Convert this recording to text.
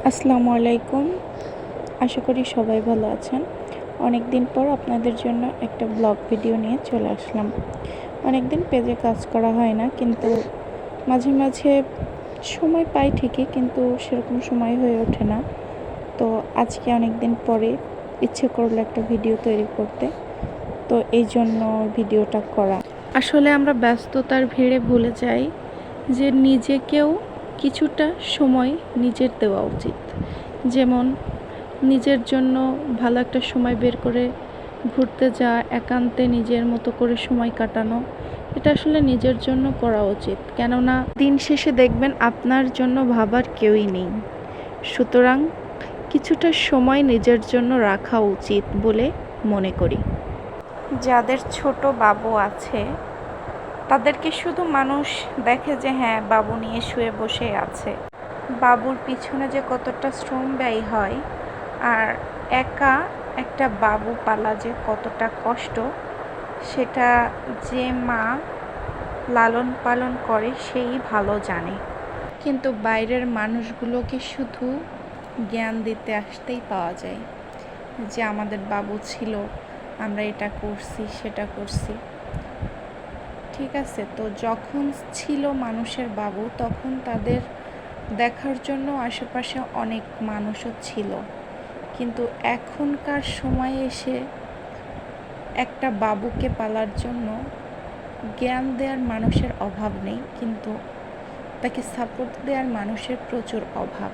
আসসালামু আলাইকুম। আশা করি সবাই ভালো আছেন। অনেক দিন পর আপনাদের জন্য একটা ব্লগ ভিডিও নিয়ে চলে আসলাম। অনেক দিন পেজে কাজ করা হয় না, কিন্তু মাঝে মাঝে সময় পাই ঠিকই, কিন্তু সেরকম সময় হয়ে ওঠে না। তো আজকে অনেক দিন পরে ইচ্ছে করলো একটা ভিডিও তৈরি করতে, তো এই জন্য ভিডিওটা করা। আসলে আমরা ব্যস্ততার ভিড়ে ভুলে যাই যে নিজেকেও কিছুটা সময় নিজের দেওয়া উচিত। যেমন নিজের জন্য ভালো একটা সময় বের করে ঘুরতে যাওয়া, একান্তে নিজের মতো করে সময় কাটানো, এটা আসলে নিজের জন্য করা উচিত। কেননা দিন শেষে দেখবেন আপনার জন্য ভাবার কেউই নেই। সুতরাং কিছুটা সময় নিজের জন্য রাখা উচিত বলে মনে করি। যাদের ছোট বাবু আছে তাদেরকে শুধু মানুষ দেখে যে হ্যাঁ, বাবু নিয়ে শুয়ে বসে আছে। বাবুর পিছনে যে কতটা শ্রম ব্যয় হয়, আর একা একটা বাবু পালা যে কতটা কষ্ট, সেটা যে মা লালন পালন করে সেই ভালো জানে। কিন্তু বাইরের মানুষগুলোকে শুধু জ্ঞান দিতে আসতেই পাওয়া যায় যে আমাদের বাবু ছিল, আমরা এটা করছি সেটা করছি। ঠিক আছে, তো যখন ছিল মানুষের বাবু, তখন তাদের দেখার জন্য আশেপাশে অনেক মানুষও ছিল। কিন্তু এখনকার সময়ে এসে একটা বাবুকে পালার জন্য জ্ঞান দেওয়ার মানুষের অভাব নেই, কিন্তু তাকে সাপোর্ট দেওয়ার মানুষের প্রচুর অভাব।